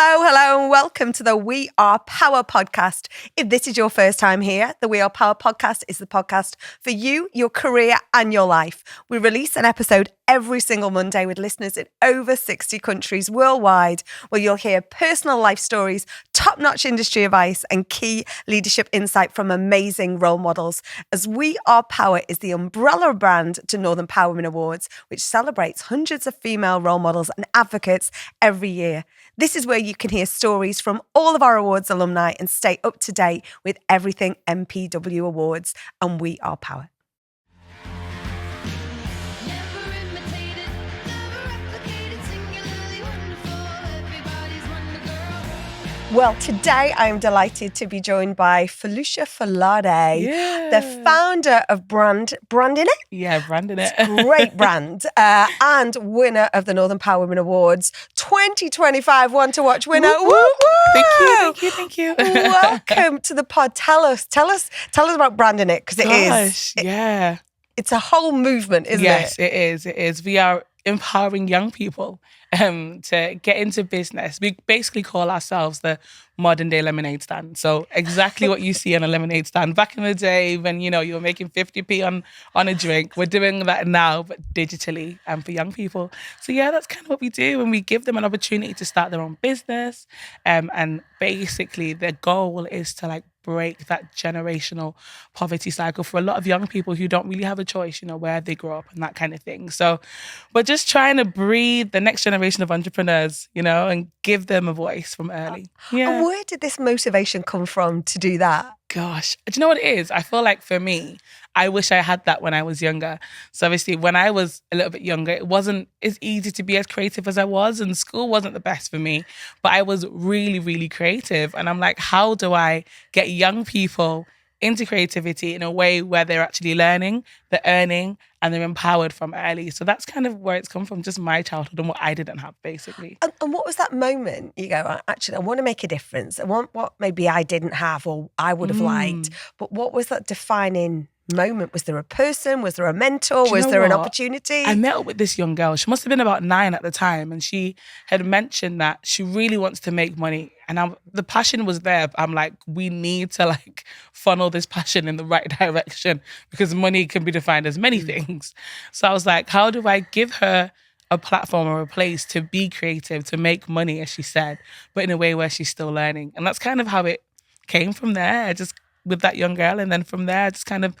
Hello, and welcome to the We Are Power podcast. If this is your first time here, the We Are Power podcast is the podcast for you, your career, and your life. We release an episode every single Monday with listeners in over 60 countries worldwide, where you'll hear personal life stories, top-notch industry advice, and key leadership insight from amazing role models. As We Are Power is the umbrella brand to Northern Power Women Awards, which celebrates hundreds of female role models and advocates every year. This is where you can hear stories from all of our awards alumni and stay up to date with everything MPW Awards and We Are Power. Well, today I am delighted to be joined by Foluso Falade, the founder of Brandin It. Yeah, Brandin It. Great brand. And winner of the Northern Power Women Awards 2025 One to Watch winner. Woo, woo, woo. Thank you. Welcome to the pod. Tell us about Brandin It, because it's a whole movement, isn't it? Yes, it is. We are empowering young people to get into business. We basically call ourselves the modern day lemonade stand. So exactly what you see on a lemonade stand. Back in the day when, you were making 50p on a drink, we're doing that now, but digitally and for young people. So yeah, that's kind of what we do. And we give them an opportunity to start their own business. And basically the goal is to break that generational poverty cycle for a lot of young people who don't really have a choice, where they grow up and that kind of thing. So we're just trying to breed the next generation of entrepreneurs, and give them a voice from early. And where did this motivation come from to do that? Gosh, do you know what it is? I feel like for me, I wish I had that when I was younger. So obviously when I was a little bit younger, it wasn't as easy to be as creative as I was, and school wasn't the best for me, but I was really, really creative. And I'm like, how do I get young people into creativity in a way where they're actually learning, they're earning, and they're empowered from early? So that's kind of where it's come from, just my childhood and what I didn't have, basically. And what was that moment you go, actually, I want to make a difference. I want what maybe I didn't have or I would have liked. But what was that defining moment? Was there a person? Was there a mentor? Was there an opportunity? I met up with this young girl. She must have been about 9 at the time. And she had mentioned that she really wants to make money. And the passion was there. I'm like, we need to funnel this passion in the right direction, because money can be defined as many things. So I was like, how do I give her a platform or a place to be creative, to make money, as she said, but in a way where she's still learning? And that's kind of how it came from there, just with that young girl. And then from there, I just kind of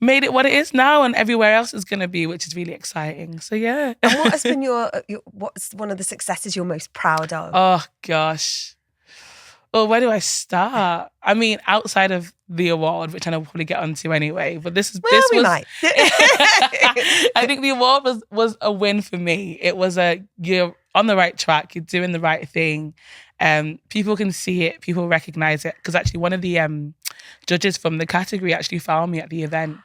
made it what it is now, and everywhere else is going to be, which is really exciting. So yeah. And what has been what's one of the successes you're most proud of? Oh gosh. Well, where do I start? I mean, outside of the award, which I know we'll probably get onto anyway, but might. I think the award was a win for me. It was you're on the right track, you're doing the right thing. People can see it, people recognize it. Because actually one of the judges from the category actually found me at the event.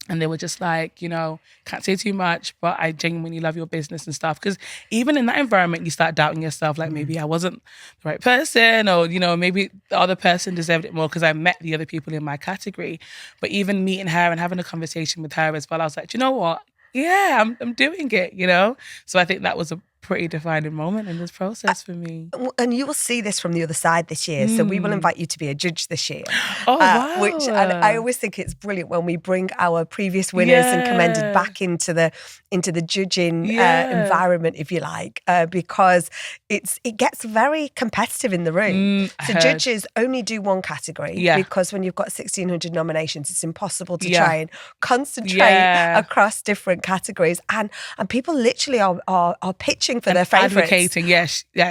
And they were just like, can't say too much, but I genuinely love your business and stuff. Because even in that environment, you start doubting yourself, like maybe I wasn't the right person, or, maybe the other person deserved it more because I met the other people in my category. But even meeting her and having a conversation with her as well, I was like, do you know what? Yeah, I'm doing it, So I think that was a pretty defining moment in this process for me. And you will see this from the other side this year. So we will invite you to be a judge this year. Oh, wow. Which I always think it's brilliant when we bring our previous winners and commended back into the judging environment, if you like, because it gets very competitive in the room. So judges only do one category because when you've got 1,600 nominations, it's impossible to try and concentrate across different categories. And people literally are pitching for their favourites. Advocating,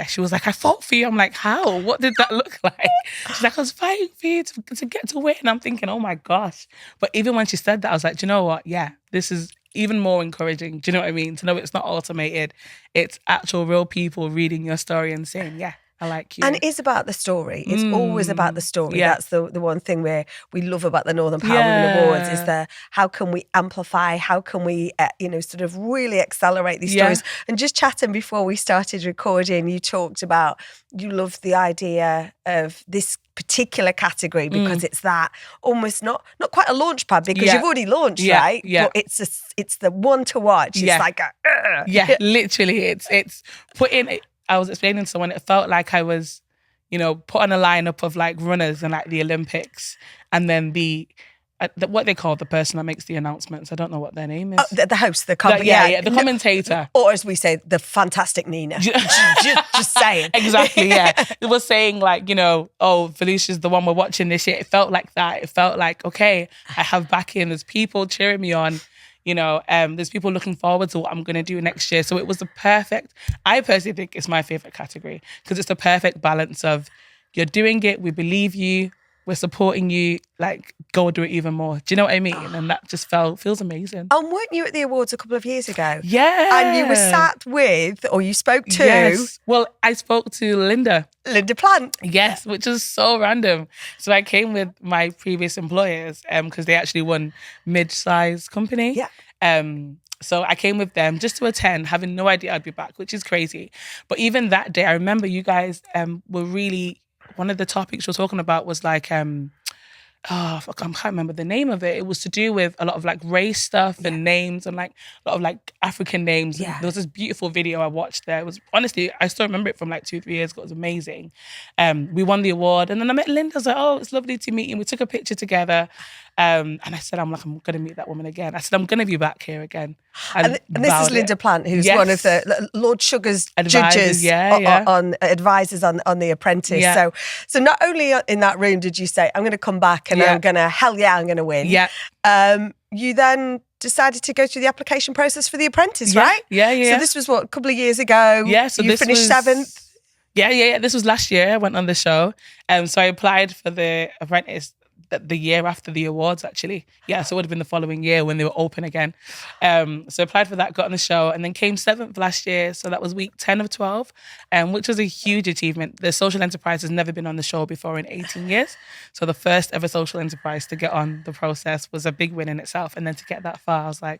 she was like, I fought for you. I'm like, how? What did that look like? She's like, I was fighting for you to get to win. And I'm thinking, oh my gosh. But even when she said that, I was like, do you know what? Yeah, this is even more encouraging. Do you know what I mean? To know it's not automated. It's actual real people reading your story and saying, yeah, I like you. And it is about the story. It's always about the story. Yeah. That's the one thing we love about the Northern Power Women Awards is how can we amplify, how can we, sort of really accelerate these stories. And just chatting before we started recording, you talked about you love the idea of this particular category because it's that almost not quite a launch pad because you've already launched, right? Yeah. But it's the one to watch. It's like literally it's putting I was explaining to someone, it felt like I was, put on a lineup of like runners in like the Olympics, and then what they call the person that makes the announcements. I don't know what their name is. The host, the commentator. Or as we say, the fantastic Nina. just saying. Exactly, yeah. It was saying like, Felicia's the one we're watching this year. It felt like that. It felt like, okay, I have backing. There's people cheering me on. There's people looking forward to what I'm going to do next year. So it was I personally think it's my favorite category because it's the perfect balance of you're doing it, we believe you, we're supporting you, like, go do it even more. Do you know what I mean? And that just feels amazing. And weren't you at the awards a couple of years ago? Yeah. And you were sat with, or you spoke to... Yes. Well, I spoke to Linda Plant. Yes, which is so random. So I came with my previous employers because they actually won mid-sized company. Yeah. So I came with them just to attend, having no idea I'd be back, which is crazy. But even that day, I remember you guys were really... One of the topics you were talking about was like, I can't remember the name of it. It was to do with a lot of like race stuff and names and like a lot of like African names. Yeah. And there was this beautiful video I watched there. It was honestly, I still remember it from like 2-3 years ago. It was amazing. We won the award, and then I met Linda. I was like, oh, it's lovely to meet you. We took a picture together. And I said, I'm going to meet that woman again. I said, I'm going to be back here again. And this is Linda Plant, who's one of the Lord Sugar's judges on advisors on The Apprentice. Yeah. So not only in that room did you say, I'm going to come back and I'm going to win. Yeah. You then decided to go through the application process for The Apprentice, right? Yeah. So this was a couple of years ago. Yeah. So you finished 7th. Yeah. This was last year. I went on the show. So I applied for The Apprentice the year after the awards, actually. Yeah, so it would have been the following year when they were open again. So I applied for that, got on the show, and then came 7th last year. So that was week 10 of 12, which was a huge achievement. The social enterprise has never been on the show before in 18 years. So the first ever social enterprise to get on the process was a big win in itself. And then to get that far, I was like,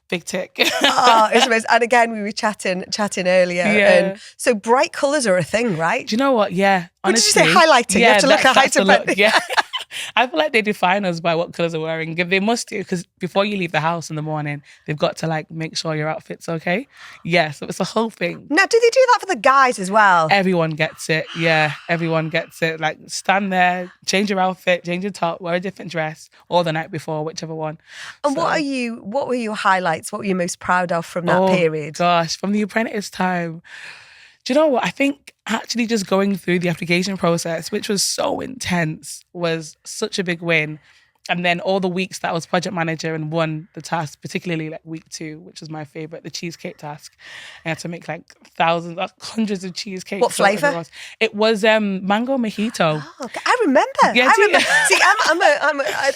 big tick. It's amazing. And again, we were chatting earlier. Yeah. And so bright colours are a thing, right? Do you know what? Yeah. Honestly, Honestly, what did you say? Highlighting. You have to look at height. Yeah. I feel like they define us by what colours we're wearing. They must do, because before you leave the house in the morning, they've got to like make sure your outfit's okay. Yeah, so it's a whole thing. Now, do they do that for the guys as well? Everyone gets it. Yeah, everyone gets it. Like, stand there, change your outfit, change your top, wear a different dress, or the night before, whichever one. And what were your highlights? What were you most proud of from that period? Gosh, from the Apprentice time. Do you know what? I think actually just going through the application process, which was so intense, was such a big win. And then all the weeks that I was project manager and won the task, particularly like week 2, which was my favorite, the cheesecake task. I had to make like hundreds of cheesecakes. What flavour? It was mango mojito. Oh, okay. I remember. Yeah, I remember. See,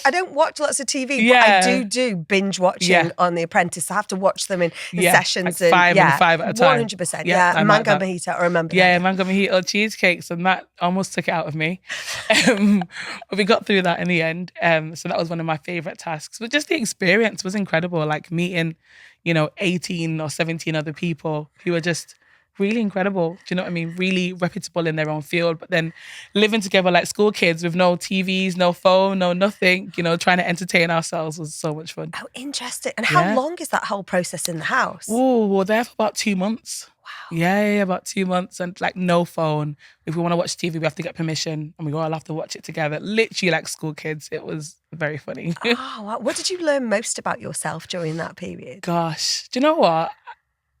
I don't watch lots of TV, but I do binge watching on The Apprentice. I have to watch them in sessions. Like 5 at a time. 100%. Yeah, mango mojito. I remember. Yeah, mango mojito cheesecakes, and that almost took it out of me. But we got through that in the end. So that was one of my favorite tasks. But just the experience was incredible, like meeting, 18 or 17 other people who were just really incredible. Do you know what I mean? Really reputable in their own field, but then living together like school kids with no TVs, no phone, no nothing, trying to entertain ourselves was so much fun. Oh, interesting. And how long is that whole process in the house? Oh, we're there for about 2 months. Wow. Yeah, about 2 months, and like no phone. If we want to watch TV, we have to get permission, and we all have to watch it together. Literally like school kids. It was very funny. Oh, wow. What did you learn most about yourself during that period? Gosh, do you know what?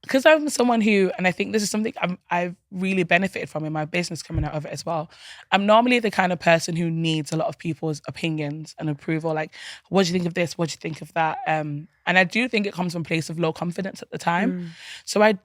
Because I'm someone who, and I think this is something I've really benefited from in my business coming out of it as well. I'm normally the kind of person who needs a lot of people's opinions and approval. Like, what do you think of this? What do you think of that? And I do think it comes from a place of low confidence at the time. So I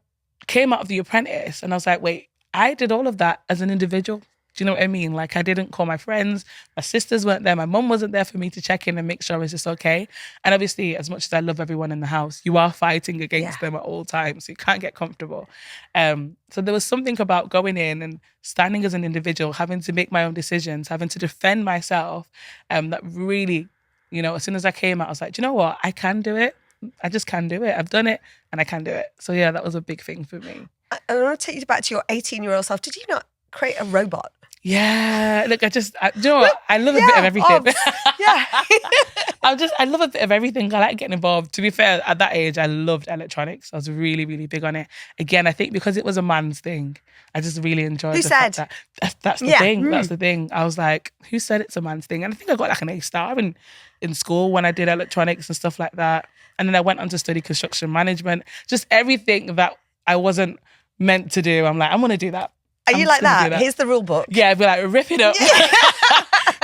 came out of The Apprentice and I was like, wait, I did all of that as an individual. Do you know what I mean? Like, I didn't call my friends, my sisters weren't there, my mum wasn't there for me to check in and make sure I was just okay. And obviously, as much as I love everyone in the house, you are fighting against them at all times, so you can't get comfortable. So there was something about going in and standing as an individual, having to make my own decisions, having to defend myself, that really, as soon as I came out, I was like, do you know what? I can do it. I just can do it. I've done it and I can do it. So yeah, that was a big thing for me. I want to take you back to your 18-year-old self. Did you not create a robot? Yeah, look, do you know what? I love a bit of everything. Yeah. I love a bit of everything. I like getting involved. To be fair, at that age, I loved electronics. I was really, really big on it. Again, I think because it was a man's thing, I just really enjoyed Who the fact said? that that's the thing. That's the thing. I was like, who said it's a man's thing? And I think I got like an A star in school when I did electronics and stuff like that. And then I went on to study construction management. Just everything that I wasn't meant to do. I'm like, I'm going to do that. Are you like that? Here's the rule book. Yeah, I'd be like, rip it up.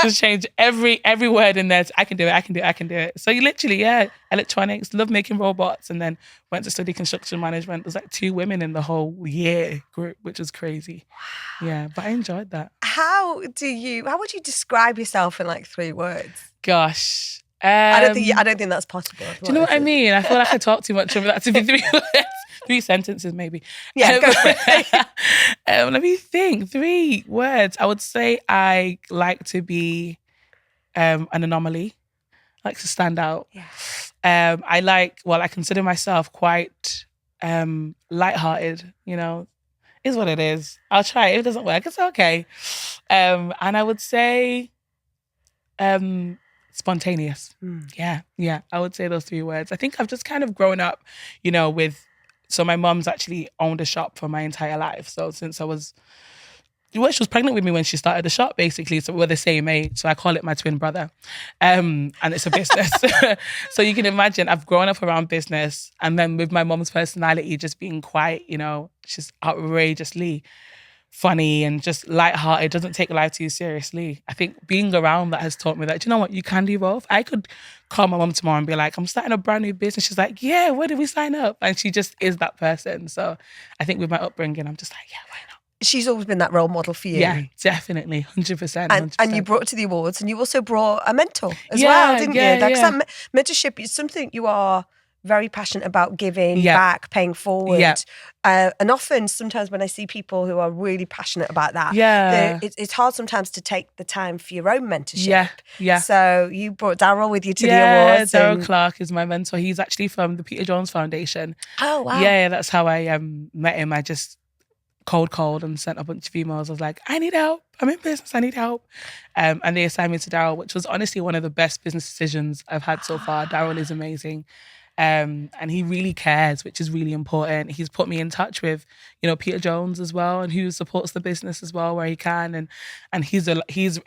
Just change every word in there. I can do it. So you literally, electronics, love making robots, and then went to study construction management. There's like 2 women in the whole year group, which was crazy. Yeah, but I enjoyed that. How would you describe yourself in like 3 words? Gosh. I don't think that's possible. Do you know what I mean? I feel like I talk too much over that to be 3 words. 3 sentences, maybe. Yeah, go for it. Let me think. 3 words. I would say I like to be an anomaly. I like to stand out. Yeah. I consider myself quite lighthearted, is what it is. I'll try it. If it doesn't work, it's okay. And I would say spontaneous. Yeah. I would say those 3 words. I think I've just kind of grown up, so my mum's actually owned a shop for my entire life. So since she was pregnant with me when she started the shop, basically. So we're the same age. So I call it my twin brother. And it's a business. So you can imagine I've grown up around business. And then with my mum's personality just being quite, she's outrageously funny and just lighthearted, doesn't take life too seriously. I think being around that has taught me that, do you know what, you can do both. I could call my mum tomorrow and be like, I'm starting a brand new business. She's like, yeah, where did we sign up? And she just is that person. So I think with my upbringing, I'm just like, yeah, why not? She's always been that role model for you. Yeah, definitely, 100%. And you brought it to the awards, and you also brought a mentor as well, didn't you? Because that mentorship is something you are very passionate about giving back, paying forward. And often, sometimes when I see people who are really passionate about that, it's hard sometimes to take the time for your own mentorship. Yeah. So you brought Daryl with you to the awards. Daryl Clark is my mentor. He's actually from the Peter Jones Foundation. Oh, wow. Yeah, that's how I met him. I just cold and sent a bunch of emails. I was like, I need help. I'm in business. I need help. And they assigned me to Daryl, which was honestly one of the best business decisions I've had so far. Daryl is amazing. And he really cares, which is really important. He's put me in touch with, Peter Jones as well, and who supports the business as well where he can. And he's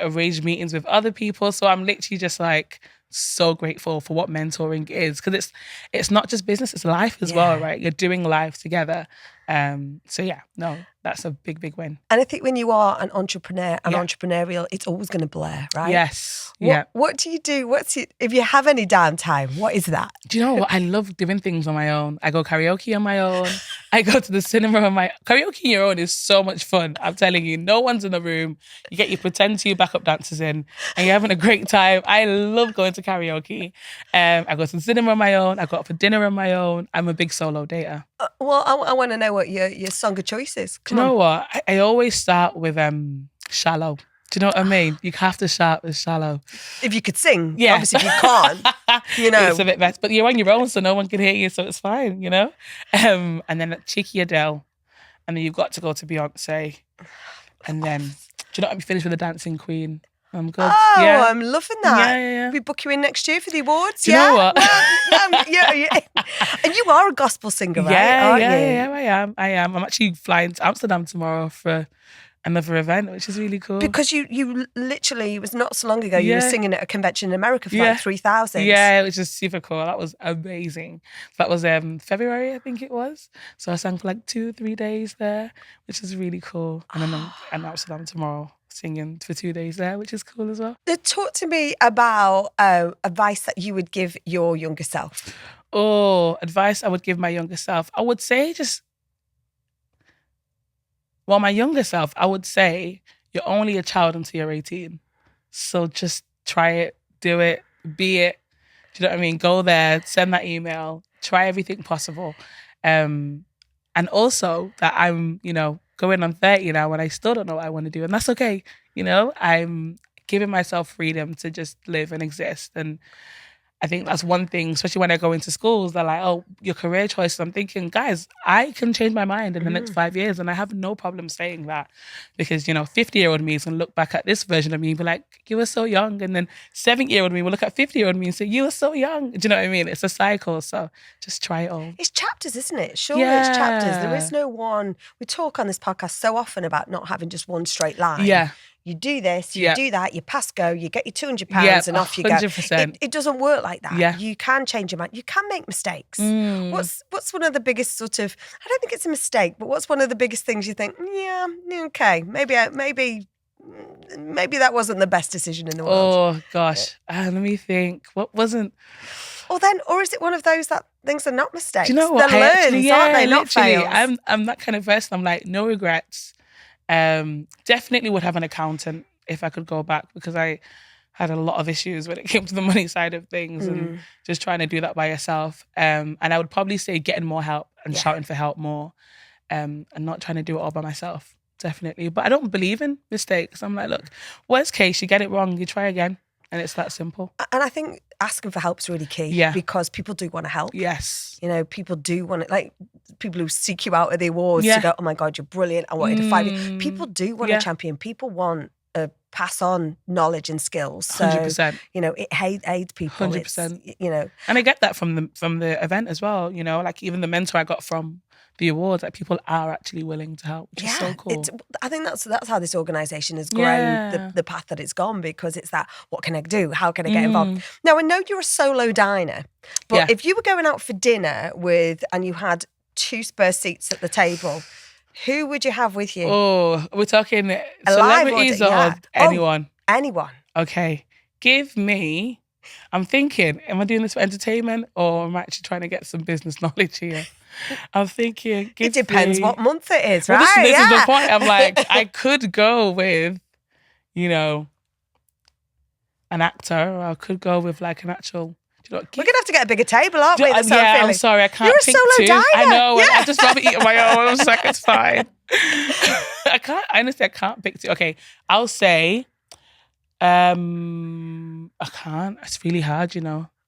arranged meetings with other people. So I'm literally just like so grateful for what mentoring is, because it's not just business, it's life as well, right? You're doing life together. That's a big win. And I think when you are an entrepreneur and entrepreneurial, it's always going to blur, right? Yes. What do you do? If you have any downtime, what is that? Do you know what? I love doing things on my own. I go karaoke on my own. I go to the cinema on my own. Karaoke on your own is so much fun. I'm telling you, no one's in the room. You get your pretend to your backup dancers in and you're having a great time. I love going to karaoke. I go to the cinema on my own. I go out for dinner on my own. I'm a big solo dater. I want to know what your song of choice is. Do you know what? I always start with Shallow. Do you know what I mean? You have to start with Shallow. If you could sing, obviously you can't. It's a bit better, but you're on your own, so no one can hear you, so it's fine, And then Cheeky Adele, and then you've got to go to Beyonce, and then do you know what? I'm finished with the Dancing Queen. I'm good. Oh, yeah. I'm loving that. Yeah. We book you in next year for the awards. Do you know what? And you are a gospel singer, right? Yeah, I am. I'm actually flying to Amsterdam tomorrow for another event, which is really cool. Because you literally, it was not so long ago, you were singing at a convention in America for like 3,000. Yeah, it was just super cool. That was amazing. That was February, I think it was. So I sang for like 2-3 days there, which is really cool. And then I'm in Amsterdam tomorrow, singing for 2 days there, which is cool as well. Talk to me about advice that you would give your younger self. Oh, advice I would give my younger self. I would say my younger self, I would say you're only a child until you're 18. So just try it, do it, be it. Do you know what I mean? Go there, send that email, try everything possible. And also that I'm, going on 30 now and I still don't know what I want to do. And that's okay. I'm giving myself freedom to just live and exist. And I think that's one thing, especially when I go into schools, they're like, oh, your career choices. I'm thinking, guys, I can change my mind in the next 5 years. And I have no problem saying that because, 50-year-old me is going to look back at this version of me and be like, you were so young. And then 7-year-old me will look at 50-year-old me and say, you were so young. Do you know what I mean? It's a cycle. So just try it all. It's chapters, isn't it? Surely it's chapters. There is no one. We talk on this podcast so often about not having just one straight line. Yeah. You do this, you do that, you pass go, you get your £200 and off you go. 100%. It doesn't work like that. Yeah. You can change your mind. You can make mistakes. What's one of the biggest sort of, I don't think it's a mistake, but what's one of the biggest things you think, yeah, okay, maybe that wasn't the best decision in the world. Oh, gosh. Let me think. What wasn't... Or is it one of those that things are not mistakes? Do you know what? They're learns, aren't they? Not fails. I'm that kind of person. I'm like, no regrets. Definitely would have an accountant if I could go back because I had a lot of issues when it came to the money side of things and just trying to do that by yourself. And I would probably say getting more help and shouting for help more and not trying to do it all by myself. Definitely. But I don't believe in mistakes. I'm like, look, worst case, you get it wrong, you try again. And it's that simple. And I think asking for help's really key because people do want to help. Yes. People do want to, like, people who seek you out at the awards to go, oh my God, you're brilliant. I wanted to fight you. People do want to champion. People want to pass on knowledge and skills. So, 100%. It aids people. 100%. And I get that from the event as well. Like even the mentor I got from the awards, like people are actually willing to help, which is so cool. I think that's how this organisation has grown the path that it's gone because it's that, what can I do? How can I get involved? Now, I know you're a solo diner, but if you were going out for dinner and you had 2 spare seats at the table, who would you have with you? Oh, we're talking celebrities or anyone? Anyone. Okay. Give me, I'm thinking, am I doing this for entertainment or am I actually trying to get some business knowledge here? I'm thinking, it depends what month it is, well, right? This is the point. I'm like, I could go with, an actor, or I could go with like an actual. We're going to have to get a bigger table, aren't we? I'm sorry, I can't You're pick a solo 2. diner. I know, yeah. I just rather eat on my own. I'm like, it's fine. I can't pick 2. Okay, I'll say, I can't. It's really hard,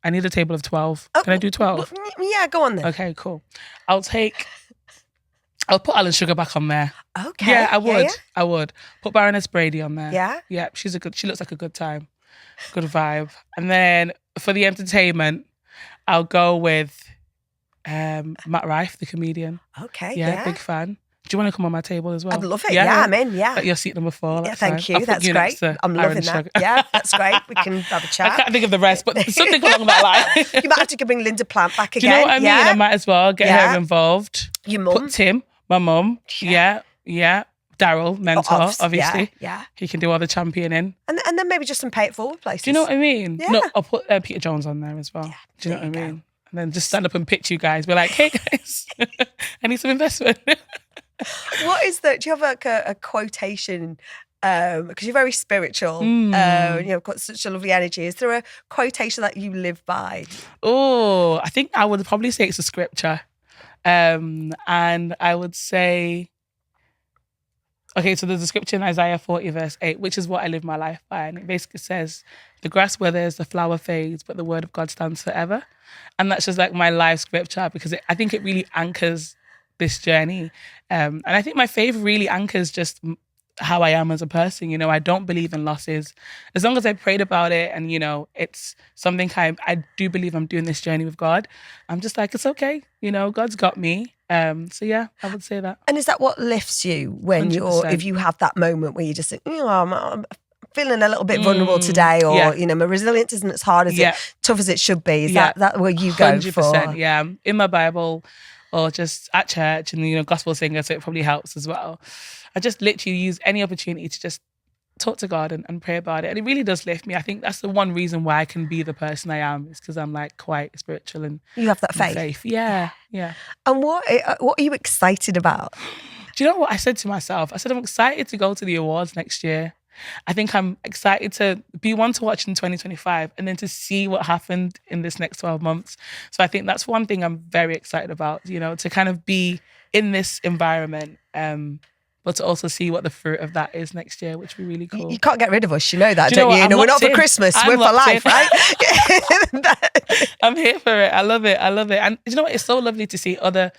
I need a table of 12. Can I do 12? Yeah, go on then. Okay, cool. I'll put Alan Sugar back on there. Okay. Yeah, I would. I would. Put Baroness Brady on there. Yeah? Yeah, she looks like a good time. Good vibe. And then for the entertainment, I'll go with Matt Rife, the comedian. Okay, yeah. Big fan. Do you want to come on my table as well? I'd love it. Yeah, I'm in. Yeah. Your seat number 4. Yeah, thank you. That's great. I'm loving that. Yeah, that's great. We can have a chat. I can't think of the rest, but something along that line. You might have to bring Linda Plant back again. Do you know what I mean? I might as well get her involved. Your mum. Put Tim, my mum. Yeah. Daryl, mentor, obviously. Yeah. He can do all the championing. And then maybe just some pay it forward places. Do you know what I mean? Yeah. No, I'll put Peter Jones on there as well. Yeah, do you know what I mean? And then just stand up and pitch you guys. Be like, hey guys, I need some investment. Do you have like a quotation? Because you're very spiritual, you've got such a lovely energy. Is there a quotation that you live by? Oh, I think I would probably say it's a scripture. And I would say, okay, so there's a scripture in Isaiah 40 verse 8, which is what I live my life by. And it basically says, the grass withers, the flower fades, but the word of God stands forever. And that's just like my life scripture because I think it really anchors this journey. And I think my faith really anchors just how I am as a person. I don't believe in losses. As long as I prayed about it and, it's something I do believe I'm doing this journey with God. I'm just like, it's okay. God's got me. So yeah, I would say that. And is that what lifts you when 100%. if you have that moment where you just think, I'm feeling a little bit vulnerable today, or my resilience isn't as hard as tough as it should be. Is that where you go 100%, for? Yeah, in my Bible or just at church and gospel singer, so it probably helps as well. I just literally use any opportunity to just talk to God and pray about it, and it really does lift me. I think that's the one reason why I can be the person I am, is because I'm like quite spiritual and you have that faith. Yeah. And what are you excited about? Do you know what I said to myself? I said I'm excited to go to the awards next year. I think I'm excited to be one to watch in 2025 and then to see what happened in this next 12 months. So I think that's one thing I'm very excited about, to kind of be in this environment. But but to also see what the fruit of that is next year, which will be really cool. You can't get rid of us, you know that, Do you know don't you? what? No, I'm we're not locked for in. Christmas, I'm we're for locked life, in. right? I'm here for it. I love it. And you know what? It's so lovely to see other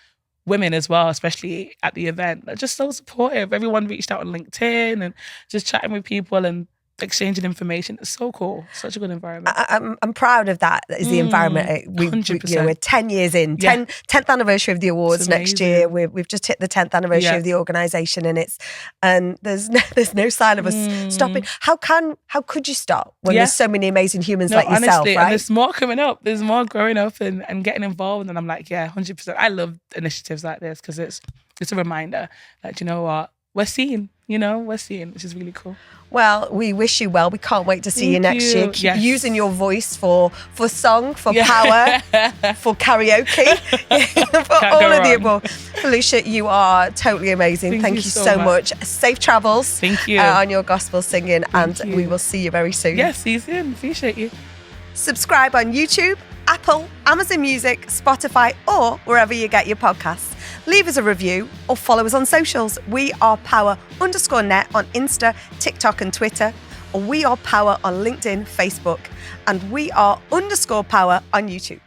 women as well, especially at the event. They're just so supportive. Everyone reached out on LinkedIn and just chatting with people and exchanging information. It's so cool. Such a good environment. I'm proud of that. That is the environment. We're 100%. 10 years in, Yeah. 10th anniversary of the awards next year. We've just hit the 10th anniversary of the organisation, and there's no sign of us stopping. How could you stop when there's so many amazing humans like yourself, honestly, right? And there's more coming up. There's more growing up and getting involved. And I'm like, 100%. I love initiatives like this because it's a reminder that, you know what, we're seen, which is really cool. Well, we wish you well. We can't wait to see you next year. Keep using your voice for song, for power, for karaoke, for all of the above. Felicia, you are totally amazing. Thank you so much. Safe travels. Thank you. On your gospel singing. We will see you very soon. Yes, see you soon. Appreciate you. Subscribe on YouTube, Apple, Amazon Music, Spotify, or wherever you get your podcasts. Leave us a review or follow us on socials. We are power_net on Insta, TikTok and Twitter. Or We Are Power on LinkedIn, Facebook. And We Are _power on YouTube.